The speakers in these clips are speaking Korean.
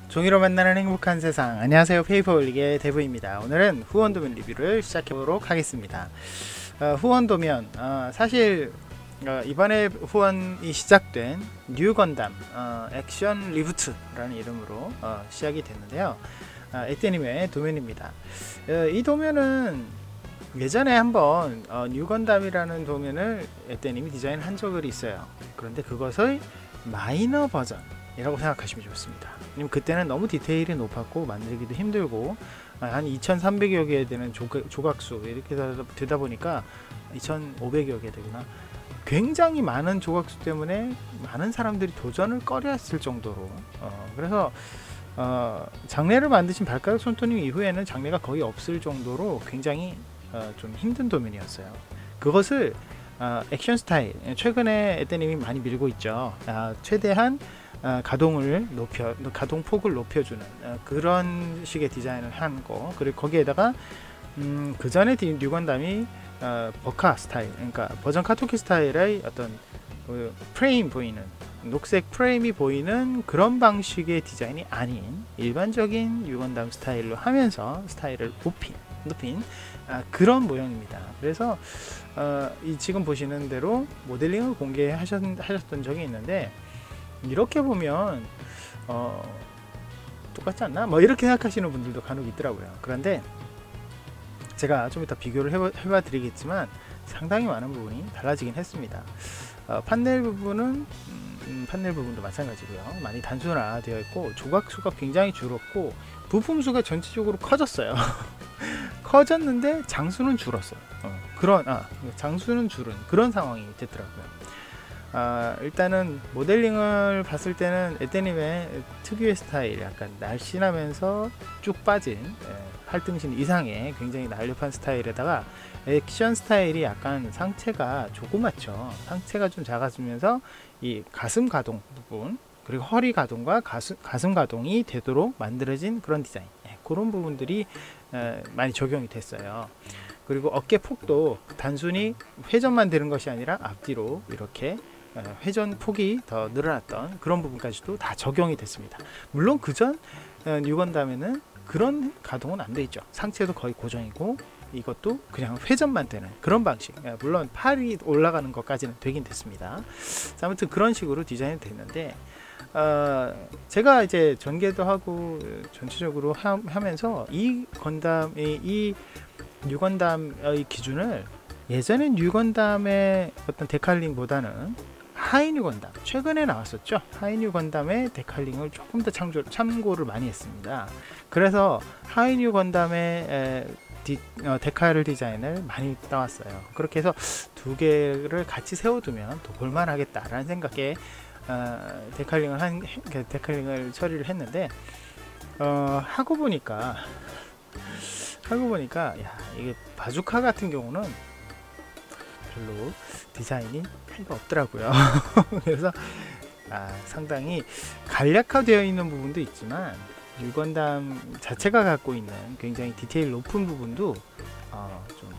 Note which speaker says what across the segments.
Speaker 1: 종이로 만나는 행복한 세상. 안녕하세요, 페이퍼올릭의 데브입니다. 오늘은 후원도면 리뷰를 시작해보도록 하겠습니다. 후원도면 사실 이번에 후원이 시작된 뉴 건담 액션 리부트라는 이름으로 시작이 됐는데요. 에떼님의 도면입니다. 이 도면은 예전에 한번 뉴 건담이라는 도면을 에떼님이 디자인한 적이 있어요. 그런데 그것의 마이너 버전이라고 생각하시면 좋습니다. 왜냐면 그때는 너무 디테일이 높았고 만들기도 힘들고 한 2300여 개 되는 조각수 이렇게 되다 보니까 2500여 개 되구나. 굉장히 많은 조각수 때문에 많은 사람들이 도전을 꺼려했을 정도로 그래서 장례를 만드신 발가락 손톱님 이후에는 장례가 거의 없을 정도로 굉장히 좀 힘든 도면이었어요. 그것을 액션 스타일, 최근에 에떼님이 많이 밀고 있죠. 최대한 가동폭을 높여주는 그런 식의 디자인을 한 거. 그리고 거기에다가 그 전에 뉴 건담이 버카 스타일, 그러니까 버전 카토키 스타일의 어떤 프레임 보이는 녹색 프레임이 보이는 그런 방식의 디자인이 아닌 일반적인 뉴 건담 스타일로 하면서 스타일을 높인 그런 모형입니다. 그래서 지금 보시는 대로 모델링을 공개하셨던 적이 있는데, 이렇게 보면 똑같지 않나? 뭐 이렇게 생각하시는 분들도 간혹 있더라고요. 그런데 제가 좀 이따 비교를 해봐 드리겠지만 상당히 많은 부분이 달라지긴 했습니다. 판넬 부분도 마찬가지고요. 많이 단순화되어 있고 조각수가 굉장히 줄었고 부품수가 전체적으로 커졌어요. 커졌는데 장수는 줄었어요. 장수는 줄은 그런 상황이 됐더라고요. 일단은 모델링을 봤을 때는 에떼님의 특유의 스타일, 약간 날씬하면서 쭉 빠진 팔등신 이상의 굉장히 날렵한 스타일에다가 액션 스타일이 약간 상체가 조그맣죠. 상체가 좀 작아지면서 이 가슴 가동 부분, 그리고 허리 가동과 가슴 가동이 되도록 만들어진 그런 디자인, 그런 부분들이 많이 적용이 됐어요. 그리고 어깨 폭도 단순히 회전만 되는 것이 아니라 앞뒤로 이렇게 회전 폭이 더 늘어났던 그런 부분까지도 다 적용이 됐습니다. 물론 그전 뉴 건담에는 그런 가동은 안 돼 있죠. 상체도 거의 고정이고 이것도 그냥 회전만 되는 그런 방식. 물론 팔이 올라가는 것까지는 되긴 됐습니다. 아무튼 그런 식으로 디자인이 됐는데, 제가 이제 전개도 하고 전체적으로 하면서 이 건담의 이 뉴 건담의 기준을 예전에 뉴 건담의 어떤 데칼링보다는 하이뉴 건담, 최근에 나왔었죠. 하이뉴 건담의 데칼링을 조금 더 참고를 많이 했습니다. 그래서 하이뉴 건담의 데칼 디자인을 많이 따왔어요. 그렇게 해서 두 개를 같이 세워두면 더 볼만하겠다라는 생각에 데칼링을 처리를 했는데, 하고 보니까 야, 이게 바주카 같은 경우는 별로 디자인이 차이가 없더라고요. 그래서 상당히 간략화되어 있는 부분도 있지만 뉴 건담 자체가 갖고 있는 굉장히 디테일 높은 부분도 좀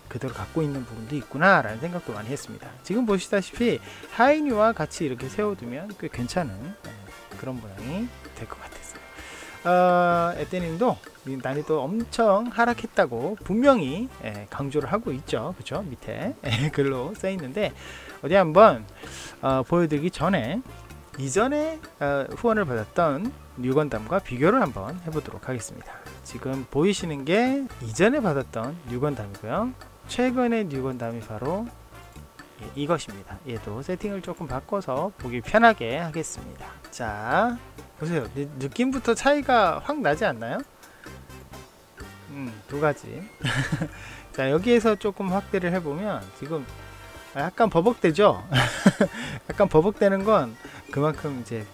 Speaker 1: 그대로 갖고 있는 부분도 있구나 라는 생각도 많이 했습니다. 지금 보시다시피 하이뉴와 같이 이렇게 세워두면 꽤 괜찮은 그런 모양이 될 것 같았어요. 에떼님도 난이도 엄청 하락했다고 분명히 강조를 하고 있죠. 그쵸? 밑에 글로 써 있는데, 어디 한번 보여드리기 전에 이전에 후원을 받았던 뉴 건담과 비교를 한번 해보도록 하겠습니다. 지금 보이시는 게 이전에 받았던 뉴 건담이고요. 최근의 뉴 건담이 바로 이것입니다. 얘도 세팅을 조금 바꿔서 보기 편하게 하겠습니다. 자, 보세요. 느낌부터 차이가 확 나지 않나요? 두 가지. 자, 여기에서 조금 확대를 해보면 지금 약간 버벅대죠? 약간 버벅대는 건 그만큼 이제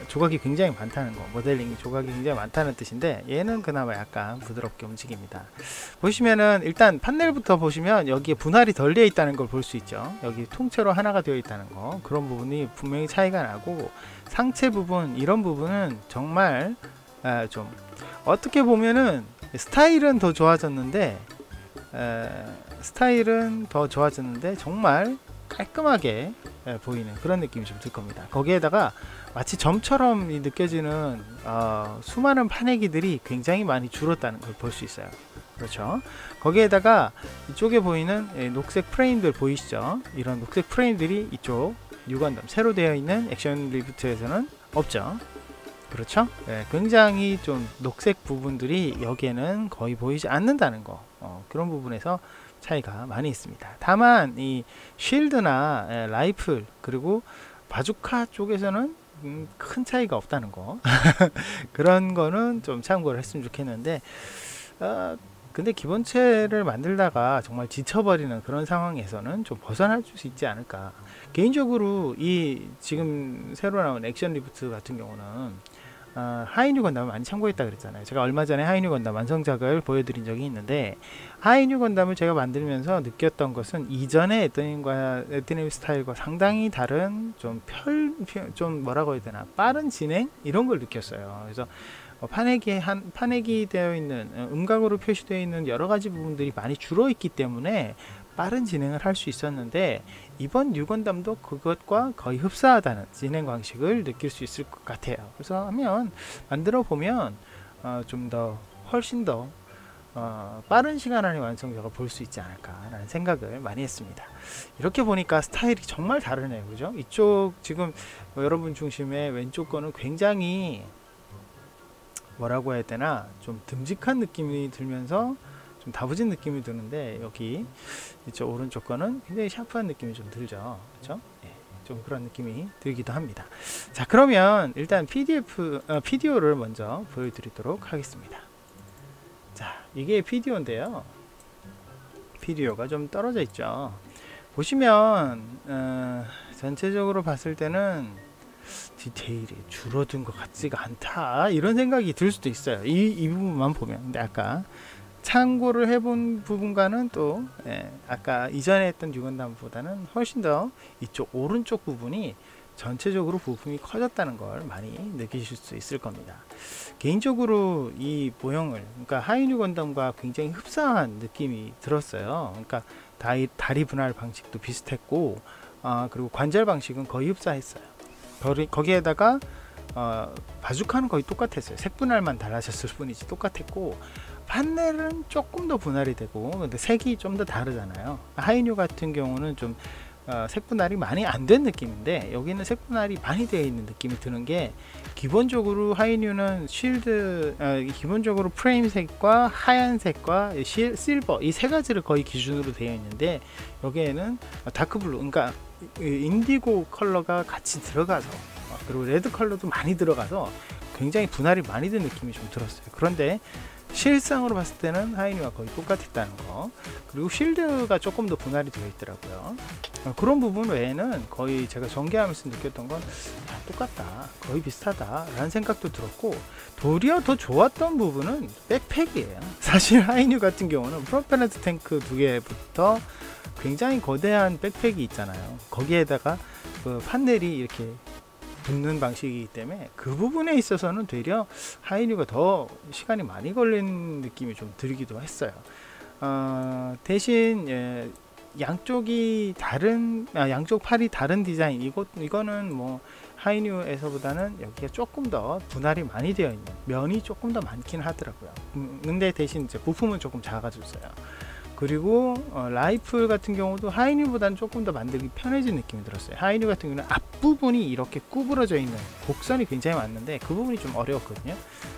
Speaker 1: 조각이 굉장히 많다는 거, 모델링 조각이 굉장히 많다는 뜻인데, 얘는 그나마 약간 부드럽게 움직입니다. 보시면은 일단 판넬부터 보시면 여기에 분할이 덜 되어 있다는 걸 볼 수 있죠. 여기 통째로 하나가 되어 있다는 거, 그런 부분이 분명히 차이가 나고, 상체 부분, 이런 부분은 정말 좀 어떻게 보면은 스타일은 더 좋아졌는데 정말 깔끔하게 보이는 그런 느낌이 좀 들 겁니다. 거기에다가 마치 점처럼 느껴지는 수많은 파내기들이 굉장히 많이 줄었다는 걸 볼 수 있어요. 그렇죠. 거기에다가 이쪽에 보이는 녹색 프레임들 보이시죠? 이런 녹색 프레임들이 이쪽 뉴건담 새로 되어 있는 액션 리부트에서는 없죠. 그렇죠? 굉장히 좀 녹색 부분들이 여기에는 거의 보이지 않는다는 거, 그런 부분에서 차이가 많이 있습니다. 다만 이 쉴드나 라이플 그리고 바주카 쪽에서는 큰 차이가 없다는 거 그런 거는 좀 참고를 했으면 좋겠는데, 근데 기본체를 만들다가 정말 지쳐버리는 그런 상황에서는 좀 벗어날 수 있지 않을까. 개인적으로 이 지금 새로 나온 액션 리부트 같은 경우는 하이뉴 건담을 많이 참고했다 그랬잖아요. 제가 얼마 전에 하이뉴 건담 완성작을 보여드린 적이 있는데, 하이뉴 건담을 제가 만들면서 느꼈던 것은 이전의 에드넴 스타일과 상당히 다른 좀 뭐라고 해야 되나, 빠른 진행 이런 걸 느꼈어요. 그래서 파내기 되어 있는 음각으로 표시되어 있는 여러 가지 부분들이 많이 줄어 있기 때문에 빠른 진행을 할 수 있었는데, 이번 뉴건담도 그것과 거의 흡사하다는 진행 방식을 느낄 수 있을 것 같아요. 그래서 하면 만들어 보면 좀 더 훨씬 더 빠른 시간 안에 완성작을 볼 수 있지 않을까라는 생각을 많이 했습니다. 이렇게 보니까 스타일이 정말 다르네요. 그죠? 이쪽 지금 여러분 중심의 왼쪽 거는 굉장히 뭐라고 해야 되나, 좀 듬직한 느낌이 들면서 좀 다부진 느낌이 드는데, 여기 이쪽 오른쪽 거는 굉장히 샤프한 느낌이 좀 들죠. 그렇죠? 좀 그런 느낌이 들기도 합니다. 자, 그러면 일단 PDO를 먼저 보여드리도록 하겠습니다. 자, 이게 PDO인데요. PDO가 좀 떨어져 있죠. 보시면 전체적으로 봤을 때는 디테일이 줄어든 것 같지가 않다, 이런 생각이 들 수도 있어요. 이 부분만 보면. 근데 아까 참고를 해본 부분과는 또 아까 이전에 했던 뉴건담보다는 훨씬 더 이쪽 오른쪽 부분이 전체적으로 부품이 커졌다는 걸 많이 느끼실 수 있을 겁니다. 개인적으로 이 모형을, 그러니까 하이뉴 건담과 굉장히 흡사한 느낌이 들었어요. 그러니까 다리 분할 방식도 비슷했고, 그리고 관절 방식은 거의 흡사했어요. 거기에다가 바주카는 거의 똑같았어요. 색 분할만 달라졌을 뿐이지 똑같았고, 판넬은 조금 더 분할이 되고, 근데 색이 좀 더 다르잖아요. 하이뉴 같은 경우는 좀 색 분할이 많이 안 된 느낌인데, 여기는 색 분할이 많이 되어 있는 느낌이 드는 게, 기본적으로 하이뉴는 기본적으로 프레임색과 하얀색과 실버 이 세 가지를 거의 기준으로 되어 있는데, 여기에는 다크블루, 그러니까 인디고 컬러가 같이 들어가서, 그리고 레드 컬러도 많이 들어가서 굉장히 분할이 많이 된 느낌이 좀 들었어요. 그런데 실상으로 봤을 때는 하이뉴와 거의 똑같았다는 거, 그리고 쉴드가 조금 더 분할이 되어 있더라고요. 그런 부분 외에는 거의 제가 전개하면서 느꼈던 건 똑같다, 거의 비슷하다 라는 생각도 들었고, 도리어 더 좋았던 부분은 백팩이에요. 사실 하이뉴 같은 경우는 프로펠러트 탱크 두 개부터 굉장히 거대한 백팩이 있잖아요. 거기에다가 그 판넬이 이렇게 붙는 방식이기 때문에 그 부분에 있어서는 되려 하이뉴가 더 시간이 많이 걸리는 느낌이 좀 들기도 했어요. 대신 양쪽이 다른, 양쪽 팔이 다른 디자인, 이거는 뭐 하이뉴에서보다는 여기가 조금 더 분할이 많이 되어 있는 면이 조금 더 많긴 하더라고요. 근데 대신 이제 부품은 조금 작아졌어요. 그리고 라이플 같은 경우도 하이뉴보다는 조금 더 만들기 편해진 느낌이 들었어요. 하이뉴 같은 경우는 앞부분이 이렇게 구부러져 있는 곡선이 굉장히 많은데, 그 부분이 좀 어려웠거든요.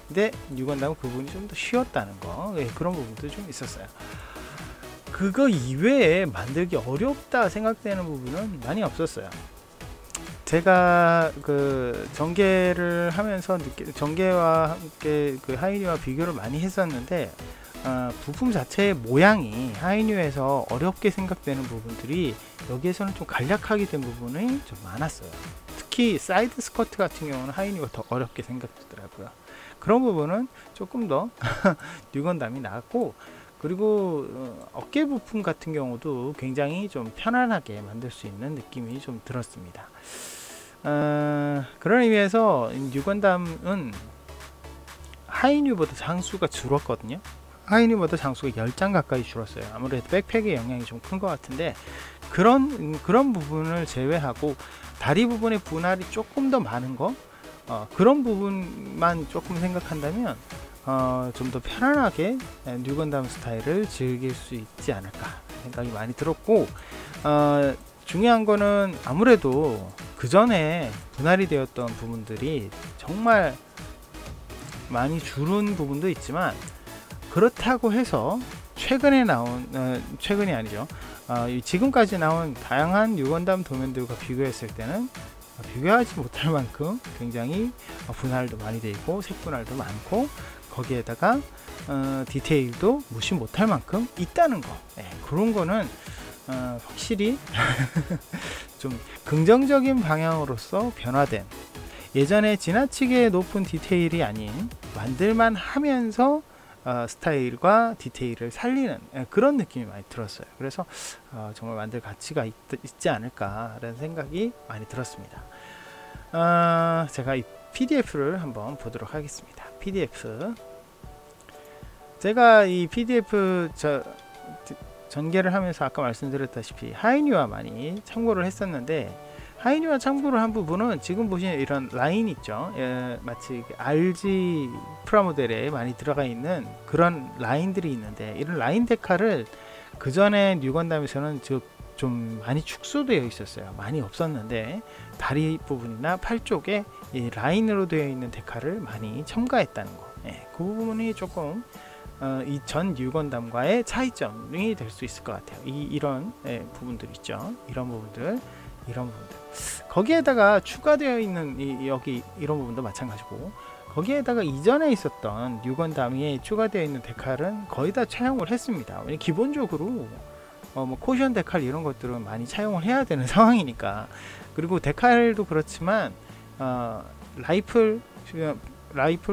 Speaker 1: 근데 뉴건담은 그 부분이 좀 더 쉬웠다는 거, 그런 부분도 좀 있었어요. 그거 이외에 만들기 어렵다 생각되는 부분은 많이 없었어요. 제가 그 전개를 하면서 전개와 함께 그 하이뉴와 비교를 많이 했었는데, 부품 자체의 모양이 하이뉴에서 어렵게 생각되는 부분들이 여기에서는 좀 간략하게 된 부분이 좀 많았어요. 특히 사이드 스커트 같은 경우는 하이뉴가 더 어렵게 생각되더라고요. 그런 부분은 조금 더 뉴건담이 나았고, 그리고 어깨 부품 같은 경우도 굉장히 좀 편안하게 만들 수 있는 느낌이 좀 들었습니다. 그런 의미에서 뉴건담은 하이뉴보다 장수가 줄었거든요. 하이뉴보다 장수가 10장 가까이 줄었어요. 아무래도 백팩의 영향이 좀 큰 것 같은데, 그런 부분을 제외하고 다리 부분의 분할이 조금 더 많은 거, 그런 부분만 조금 생각한다면 좀 더 편안하게 뉴건담 스타일을 즐길 수 있지 않을까 생각이 많이 들었고, 중요한 거는 아무래도 그 전에 분할이 되었던 부분들이 정말 많이 줄은 부분도 있지만, 그렇다고 해서 최근에 나온 최근이 아니죠, 지금까지 나온 다양한 뉴건담 도면들과 비교했을 때는 비교하지 못할 만큼 굉장히 분할도 많이 되어 있고 색분할도 많고, 거기에다가 디테일도 무시 못할 만큼 있다는 거, 그런 거는 확실히 좀 긍정적인 방향으로서 변화된, 예전에 지나치게 높은 디테일이 아닌 만들만 하면서 스타일과 디테일을 살리는 그런 느낌이 많이 들었어요. 그래서 정말 만들 가치가 있지 않을까 라는 생각이 많이 들었습니다. 제가 이 PDF를 한번 보도록 하겠습니다. PDF, 제가 이 PDF 전개를 하면서 아까 말씀드렸다시피 하이뉴와 많이 참고를 했었는데, 하이뉴와 참고를 한 부분은 지금 보시는 이런 라인 있죠, 마치 RG 프라모델에 많이 들어가 있는 그런 라인들이 있는데, 이런 라인 데카를 그 전에 뉴건담에서는 좀 많이 축소되어 있었어요. 많이 없었는데 다리 부분이나 팔 쪽에 이 라인으로 되어 있는 데카를 많이 첨가했다는 거, 그 부분이 조금 이 전 뉴건담과의 차이점이 될 수 있을 것 같아요. 이런 부분들 있죠, 이런 부분들 거기에다가 추가되어 있는 여기 이런 부분도 마찬가지고, 거기에다가 이전에 있었던 뉴건담에 추가되어 있는 데칼은 거의 다 차용을 했습니다. 기본적으로 뭐 코션 데칼 이런 것들은 많이 차용을 해야 되는 상황이니까. 그리고 데칼도 그렇지만 라이플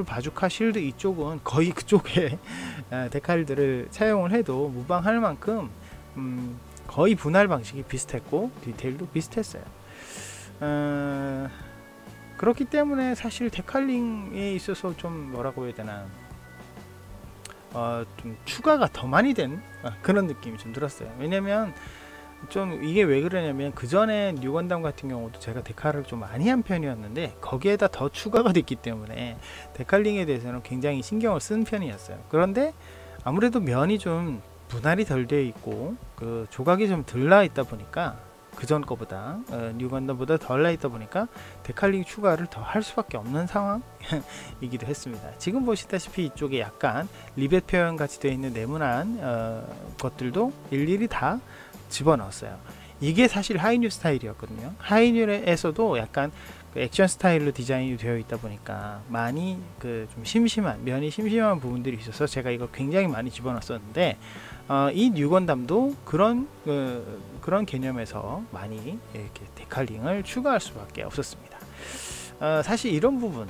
Speaker 1: 바주카 실드 이쪽은 거의 그쪽에 데칼들을 차용을 해도 무방할 만큼 거의 분할 방식이 비슷했고 디테일도 비슷했어요. 그렇기 때문에 사실 데칼링에 있어서 좀 뭐라고 해야 되나, 좀 추가가 더 많이 된 그런 느낌이 좀 들었어요. 왜냐면 좀 이게 왜 그러냐면, 그 전에 뉴건담 같은 경우도 제가 데칼을 좀 많이 한 편이었는데 거기에다 더 추가가 됐기 때문에 데칼링에 대해서는 굉장히 신경을 쓴 편이었어요. 그런데 아무래도 면이 좀 분할이 덜 되어 있고 그 조각이 좀 덜 나 있다 보니까, 그 전 거보다 뉴건담보다 덜 나 있다 보니까 데칼링 추가를 더 할 수밖에 없는 상황이기도 했습니다. 지금 보시다시피 이쪽에 약간 리벳 표현 같이 되어 있는 네모난 것들도 일일이 다 집어넣었어요. 이게 사실 하이뉴 스타일이었거든요. 하이뉴에서도 약간 그 액션 스타일로 디자인이 되어 있다 보니까 많이 좀 면이 심심한 부분들이 있어서 제가 이걸 굉장히 많이 집어넣었었는데, 이 뉴건담도 그런 개념에서 많이 이렇게 데칼링을 추가할 수밖에 없었습니다. 사실 이런 부분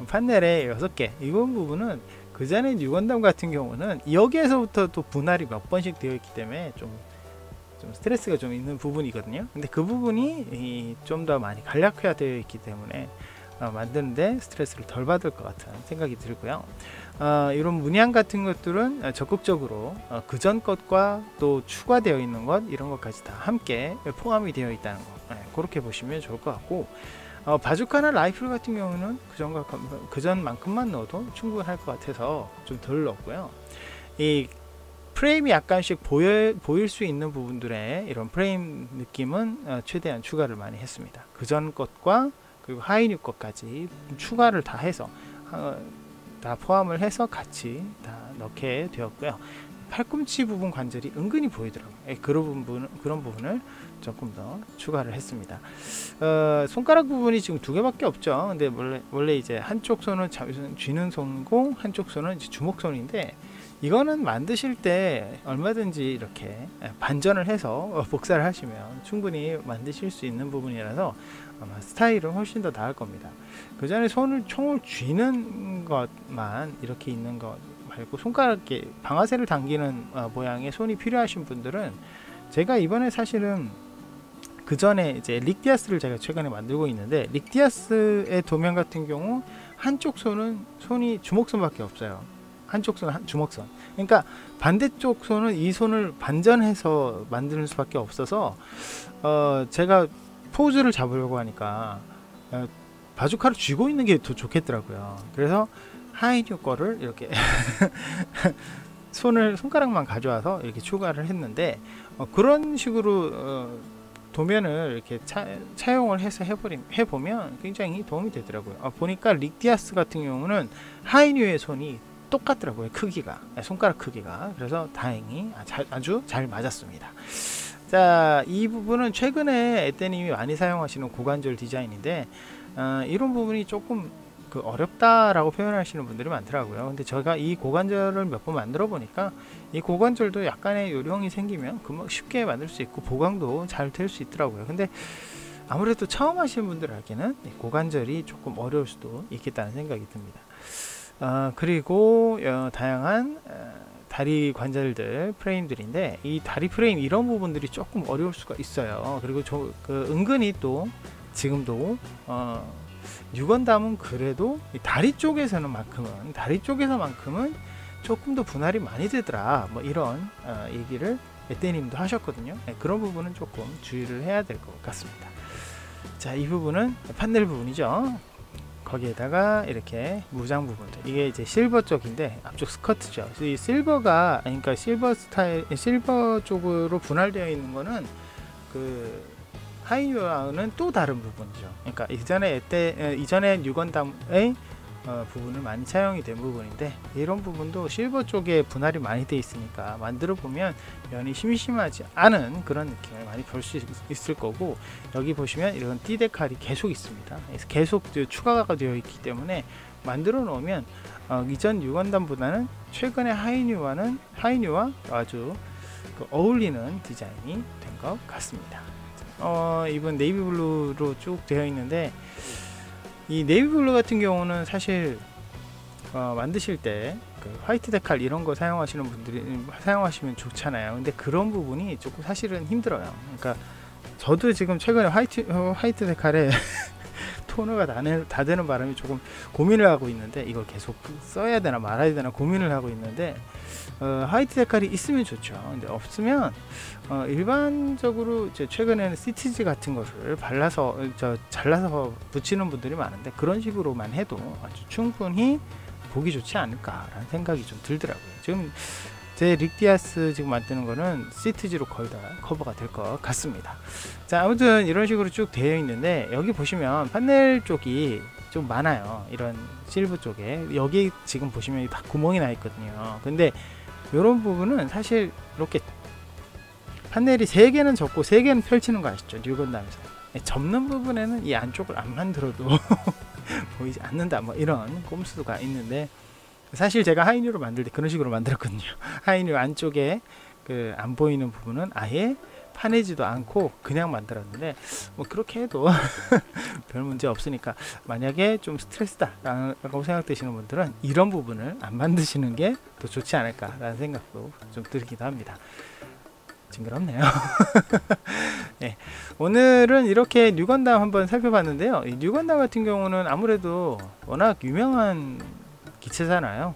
Speaker 1: 판넬에 6개 이런 부분은 그 전에 뉴건담 같은 경우는 여기에서부터 또 분할이 몇 번씩 되어 있기 때문에 좀 스트레스가 좀 있는 부분이거든요. 근데 그 부분이 좀 더 많이 간략화 되어 있기 때문에 만드는데 스트레스를 덜 받을 것 같은 생각이 들고요. 이런 문양 같은 것들은 적극적으로 그 전 것과 또 추가되어 있는 것, 이런 것까지 다 함께 포함이 되어 있다는 거, 그렇게 보시면 좋을 것 같고, 바주카나 라이플 같은 경우는 그 전만큼만 넣어도 충분할 것 같아서 좀 덜 넣었고요. 이 프레임이 약간씩 보일 수 있는 부분들의 이런 프레임 느낌은 최대한 추가를 많이 했습니다. 그 전 것과 그리고 하이뉴 것까지 추가를 다 해서 다 포함을 해서 같이 다 넣게 되었고요. 팔꿈치 부분 관절이 은근히 보이더라고요. 그런 부분을 조금 더 추가를 했습니다. 손가락 부분이 지금 2개밖에 없죠. 근데 원래 이제 한쪽 손은 쥐는 손이고 한쪽 손은 이제 주먹손인데, 이거는 만드실 때 얼마든지 이렇게 반전을 해서 복사를 하시면 충분히 만드실 수 있는 부분이라서 아마 스타일은 훨씬 더 나을 겁니다. 그 전에 총을 쥐는 것만 이렇게 있는 것 말고, 손가락에 방아쇠를 당기는 모양의 손이 필요하신 분들은, 제가 이번에 사실은 그 전에 이제 릭디아스를 제가 최근에 만들고 있는데, 릭디아스의 도면 같은 경우 한쪽 손이 주먹손밖에 없어요. 한쪽 손은 주먹선. 그러니까 반대쪽 손은 이 손을 반전해서 만드는 수밖에 없어서 제가 포즈를 잡으려고 하니까 바주카를 쥐고 있는 게 더 좋겠더라고요. 그래서 하이뉴 거를 이렇게 손가락만 가져와서 이렇게 추가를 했는데 그런 식으로 도면을 이렇게 차용을 해서 해보면 굉장히 도움이 되더라고요. 보니까 릭디아스 같은 경우는 하이뉴의 손이 똑같더라고요. 크기가, 손가락 크기가. 그래서 다행히 아주 잘 맞았습니다. 자, 이 부분은 최근에 에떼님이 많이 사용하시는 고관절 디자인인데 이런 부분이 조금 어렵다라고 표현하시는 분들이 많더라고요. 근데 제가 이 고관절을 몇 번 만들어 보니까 이 고관절도 약간의 요령이 생기면 금방 쉽게 만들 수 있고 보강도 잘 될 수 있더라고요. 근데 아무래도 처음 하시는 분들에게는 고관절이 조금 어려울 수도 있겠다는 생각이 듭니다. 그리고 다양한 다리 관절들 프레임들인데 이 다리 프레임 이런 부분들이 조금 어려울 수가 있어요. 그리고 은근히 또 지금도 뉴건담은 그래도 다리 쪽에서만큼은 조금 더 분할이 많이 되더라, 뭐 이런 얘기를 에떼님도 하셨거든요. 그런 부분은 조금 주의를 해야 될 것 같습니다. 자, 이 부분은 판넬 부분이죠. 거기에다가 이렇게 무장 부분들, 이게 이제 실버 쪽인데 앞쪽 스커트죠. 이 실버가, 그러니까 실버 쪽으로 분할되어 있는 거는 하이뉴와는 또 다른 부분이죠. 그러니까 이전에 뉴건담의 부분을 많이 차용이 된 부분인데 이런 부분도 실버 쪽에 분할이 많이 돼 있으니까 만들어 보면 면이 심심하지 않은 그런 느낌을 많이 볼 수 있을 거고, 여기 보시면 이런 띠데칼이 계속 있습니다. 계속 추가가 되어 있기 때문에 만들어 놓으면 이전 뉴건담보다는 최근에 하이뉴와 아주 어울리는 디자인이 된 것 같습니다. 이번 네이비블루로 쭉 되어 있는데 이 네이비블루 같은 경우는 사실 만드실 때 화이트 데칼 이런 거 사용하시는 분들이 사용하시면 좋잖아요. 근데 그런 부분이 조금 사실은 힘들어요. 그러니까 저도 지금 최근에 화이트 데칼에 토너가 다 되는 바람에 조금 고민을 하고 있는데 이걸 계속 써야 되나 말아야 되나 고민을 하고 있는데 화이트 데칼이 있으면 좋죠. 근데 없으면 일반적으로 이제 최근에는 CTG 같은 것을 잘라서 붙이는 분들이 많은데 그런 식으로만 해도 아주 충분히 보기 좋지 않을까라는 생각이 좀 들더라고요. 지금 제 릭디아스 지금 만드는 거는 CTG로 거의 다 커버가 될 것 같습니다. 자, 아무튼 이런 식으로 쭉 되어 있는데 여기 보시면 판넬 쪽이 좀 많아요. 이런 실버 쪽에 여기 지금 보시면 다 구멍이 나 있거든요. 근데 이런 부분은 사실 이렇게 판넬이 3개는 접고 3개는 펼치는 거 아시죠? 뉴건담에서 접는 부분에는 이 안쪽을 안 만들어도 보이지 않는다, 뭐 이런 꼼수가 있는데 사실 제가 하이뉴로 만들 때 그런 식으로 만들었거든요. 하이뉴 안쪽에 안 보이는 부분은 아예 파내지도 않고 그냥 만들었는데 뭐 그렇게 해도 별 문제 없으니까 만약에 좀 스트레스다 라고 생각되시는 분들은 이런 부분을 안 만드시는 게 더 좋지 않을까 라는 생각도 좀 들기도 합니다. 징그럽네요. 네, 오늘은 이렇게 뉴건담 한번 살펴봤는데요. 이 뉴건담 같은 경우는 아무래도 워낙 유명한 기체잖아요.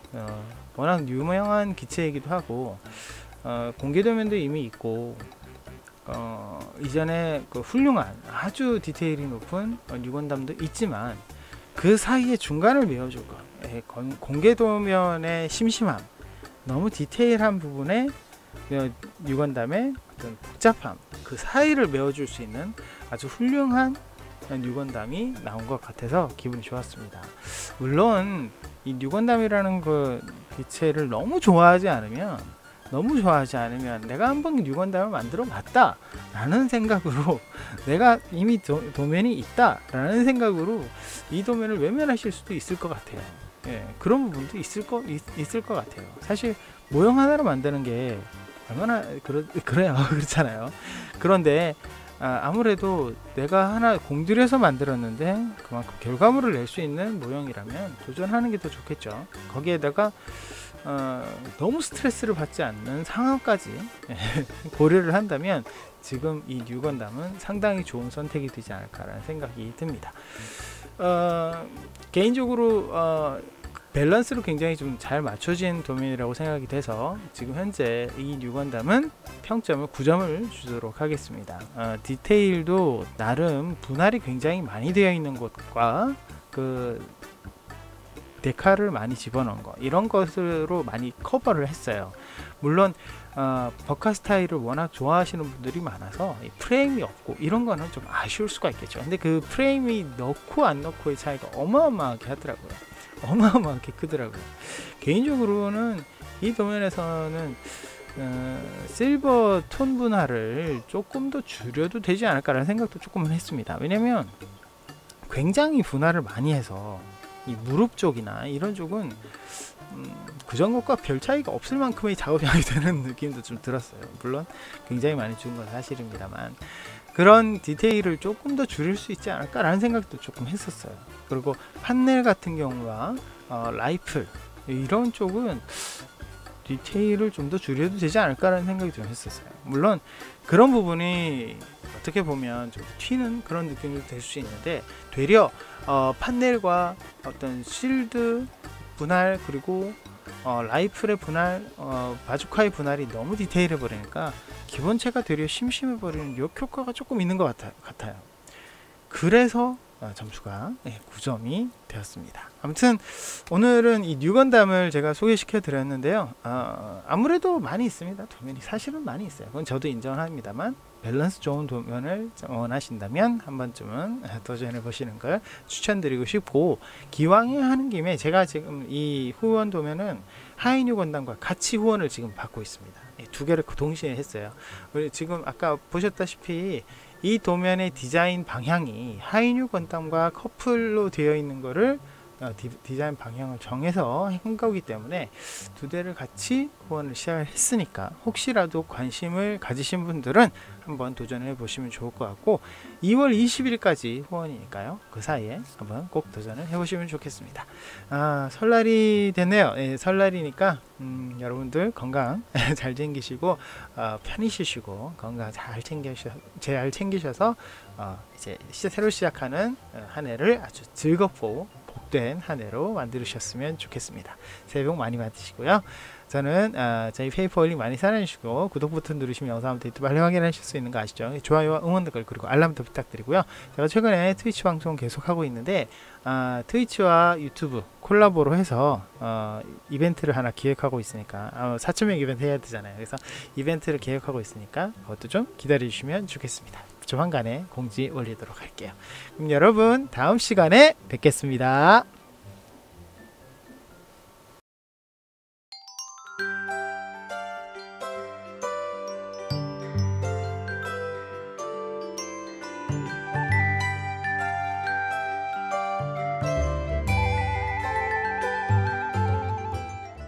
Speaker 1: 워낙 유명한 기체이기도 하고 공개 도면도 이미 있고 이전에 훌륭한 아주 디테일이 높은 뉴건담도 있지만 그 사이에 중간을 메워줄 것, 공개 도면의 심심함, 너무 디테일한 부분에 뉴건담의 어떤 복잡함, 그 사이를 메워줄 수 있는 아주 훌륭한 뉴건담이 나온 것 같아서 기분이 좋았습니다. 물론 이 뉴건담이라는 그 기체를 너무 좋아하지 않으면 내가 한번 뉴건담을 만들어 봤다 라는 생각으로 내가 이미 도면이 있다 라는 생각으로 이 도면을 외면하실 수도 있을 것 같아요. 그런 부분도 있을 것 같아요. 사실 모형 하나로 만드는 게 얼마나 그래요. 그렇잖아요. 그런데 아무래도 내가 하나 공들여서 만들었는데 그만큼 결과물을 낼 수 있는 모형이라면 도전하는 게 더 좋겠죠. 거기에다가 너무 스트레스를 받지 않는 상황까지 고려를 한다면 지금 이 뉴건담은 상당히 좋은 선택이 되지 않을까라는 생각이 듭니다. 개인적으로 밸런스로 굉장히 좀 잘 맞춰진 도면이라고 생각이 돼서 지금 현재 이 뉴건담은 평점을 9점을 주도록 하겠습니다. 디테일도 나름 분할이 굉장히 많이 되어 있는 것과 그 데카를 많이 집어넣은 거 이런 것으로 많이 커버를 했어요. 물론 버카 스타일을 워낙 좋아하시는 분들이 많아서 프레임이 없고 이런 거는 좀 아쉬울 수가 있겠죠. 근데 그 프레임이 넣고 안 넣고의 차이가 어마어마하게 하더라고요. 어마어마하게 크더라고요. 개인적으로는 이 도면에서는 실버 톤 분할을 조금 더 줄여도 되지 않을까라는 생각도 조금은 했습니다. 왜냐면 굉장히 분할을 많이 해서 이 무릎 쪽이나 이런 쪽은 그전 것과 별 차이가 없을 만큼의 작업이 하게 되는 느낌도 좀 들었어요. 물론 굉장히 많이 준 건 사실입니다만 그런 디테일을 조금 더 줄일 수 있지 않을까라는 생각도 조금 했었어요. 그리고 판넬 같은 경우와 라이플 이런 쪽은 디테일을 좀 더 줄여도 되지 않을까라는 생각이 좀 했었어요. 물론 그런 부분이 어떻게 보면 좀 튀는 그런 느낌도 될 수 있는데 되려 판넬과 어떤 실드 분할 그리고 라이플의 분할 바주카의 분할이 너무 디테일해 버리니까 기본체가 되려 심심해 버리는 역효과가 조금 있는 것 같아요. 그래서 점수가 9점이 되었습니다. 아무튼 오늘은 이 뉴건담을 제가 소개시켜 드렸는데요. 아무래도 많이 있습니다. 도면이 사실은 많이 있어요. 그건 저도 인정합니다만 밸런스 좋은 도면을 원하신다면 한 번쯤은 도전해 보시는 걸 추천드리고 싶고, 기왕에 하는 김에 제가 지금 이 후원 도면은 하이뉴 건담과 같이 후원을 지금 받고 있습니다. 두 개를 동시에 했어요. 지금 아까 보셨다시피 이 도면의 디자인 방향이 하이뉴 건담과 커플로 되어 있는 거를 디자인 방향을 정해서 한 거기 때문에 두 대를 같이 후원을 시작을 했으니까 혹시라도 관심을 가지신 분들은 한번 도전해 보시면 좋을 것 같고, 2월 20일까지 후원이니까요. 그 사이에 한번 꼭 도전을 해 보시면 좋겠습니다. 설날이 됐네요. 설날이니까 여러분들 건강 잘 챙기시고 편히 쉬시고 건강 잘 챙기셔서 이제 새로 시작하는 한 해를 아주 즐겁고 복된 한 해로 만들으셨으면 좋겠습니다. 새해 복 많이 받으시고요. 저는 저희 페이퍼 올링 많이 사랑해주시고 구독 버튼 누르시면 영상 업데이트 빨리 확인하실 수 있는 거 아시죠? 좋아요와 응원 댓글 그리고 알람도 부탁드리고요. 제가 최근에 트위치 방송 계속 하고 있는데 트위치와 유튜브 콜라보로 해서 이벤트를 하나 기획하고 있으니까 4,000명 이벤트 해야 되잖아요. 그래서 이벤트를 기획하고 있으니까 그것도 좀 기다려 주시면 좋겠습니다. 조만간에 공지 올리도록 할게요. 그럼 여러분 다음 시간에 뵙겠습니다.